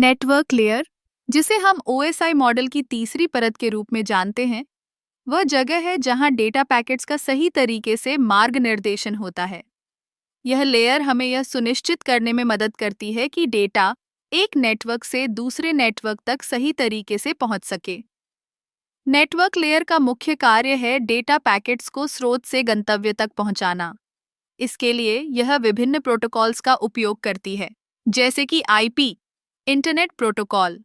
Network layer, जिसे हम OSI model की तीसरी परत के रूप में जानते हैं, वह जगह है जहां डेटा पैकेट्स का सही तरीके से मार्ग निर्देशन होता है। यह लेयर हमें यह सुनिश्चित करने में मदद करती है कि डेटा एक नेटवर्क से दूसरे नेटवर्क तक सही तरीके से पहुंच सके। नेटवर्क लेयर का मुख्य कार्य है डेटा पैकेट्स को स्रोत से गंतव्य तक पहुंचाना। इसके लिए यह विभिन्न प्रोटोकॉल्स का उपयोग करती है, जैसे कि आईपी, इंटरनेट प्रोटोकॉल।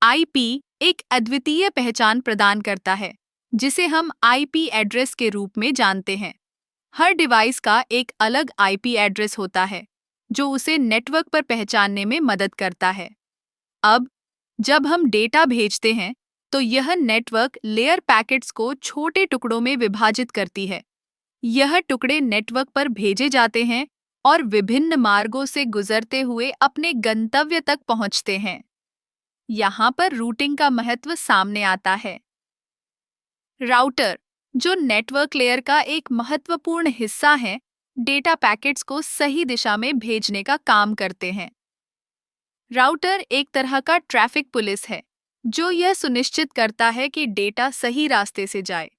आईपी एक अद्वितीय पहचान प्रदान करता है, जिसे हम आईपी एड्रेस के रूप में जानते हैं। हर डिवाइस का एक अलग आईपी एड्रेस होता है, जो उसे नेटवर्क पर पहचानने में मदद करता है। अब, जब हम डेटा भेजते हैं, तो यह नेटवर्क लेयर पैकेट्स को छोटे टुकड़ों में विभाजित करती है। यह टुकड़े नेटवर्क पर भेजे जाते हैं और विभिन्न मार्गों से गुजरते हुए अपने गंतव्य तक पहुंचते हैं। यहाँ पर रूटिंग का महत्व सामने आता है। राउटर, जो नेटवर्क लेयर का एक महत्वपूर्ण हिस्सा है, डेटा पैकेट्स को सही दिशा में भेजने का काम करते हैं। राउटर एक तरह का ट्रैफिक पुलिस है, जो यह सुनिश्चित करता है कि डेटा सही रास्ते से जाए।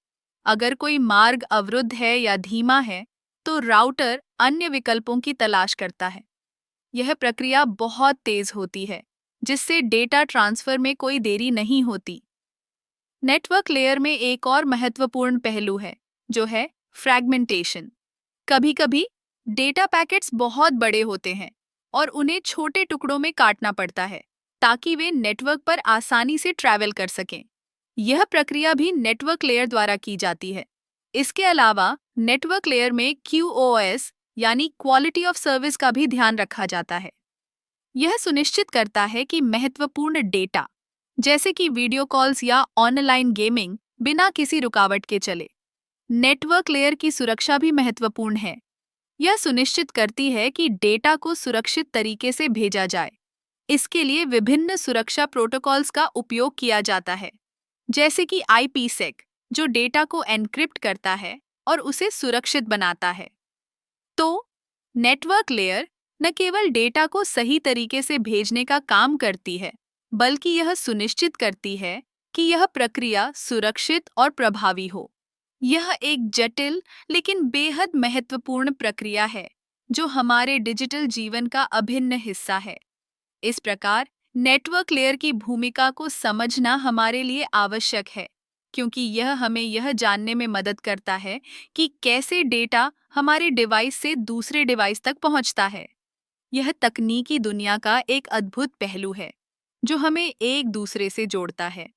अगर कोई मार्ग अवरुद्ध है या धीमा है, तो राउटर अन्य विकल्पों की तलाश करता है। यह प्रक्रिया बहुत तेज होती है, जिससे डेटा ट्रांसफर में कोई देरी नहीं होती। नेटवर्क लेयर में एक और महत्वपूर्ण पहलू है, जो है फ्रैगमेंटेशन। कभी-कभी डेटा पैकेट्स बहुत बड़े होते हैं और उन्हें छोटे टुकड़ों में काटना पड़ता है, ताकि वे नेटवर्क पर आसानी से ट्रैवल कर सकें। यह प्रक्रिया भी नेटवर्क लेयर द्वारा की जाती है। इसके अलावा नेटवर्क लेयर में QoS यानी क्वालिटी ऑफ सर्विस का भी ध्यान रखा जाता है। यह सुनिश्चित करता है कि महत्वपूर्ण डेटा, जैसे कि वीडियो कॉल्स या ऑनलाइन गेमिंग, बिना किसी रुकावट के चले। नेटवर्क लेयर की सुरक्षा भी महत्वपूर्ण है। यह सुनिश्चित करती है कि डेटा को सुरक्षित तरीके से भेजा जाए। इसके लिए विभिन्न सुरक्षा प्रोटोकॉल्स का उपयोग किया जाता है, जैसे कि IPsec, जो डेटा को एन्क्रिप्ट करता है और उसे सुरक्षित बनाता है। तो नेटवर्क लेयर न केवल डेटा को सही तरीके से भेजने का काम करती है, बल्कि यह सुनिश्चित करती है कि यह प्रक्रिया सुरक्षित और प्रभावी हो। यह एक जटिल लेकिन बेहद महत्वपूर्ण प्रक्रिया है, जो हमारे डिजिटल जीवन का अभिन्न हिस्सा है। इस प्रकार, नेटवर्क लेयर की भूमिका को समझना हमारे लिए आवश्यक है, क्योंकि यह हमें यह जानने में मदद करता है कि कैसे डेटा हमारे डिवाइस से दूसरे डिवाइस तक पहुंचता है। यह तकनीकी दुनिया का एक अद्भुत पहलू है, जो हमें एक दूसरे से जोड़ता है।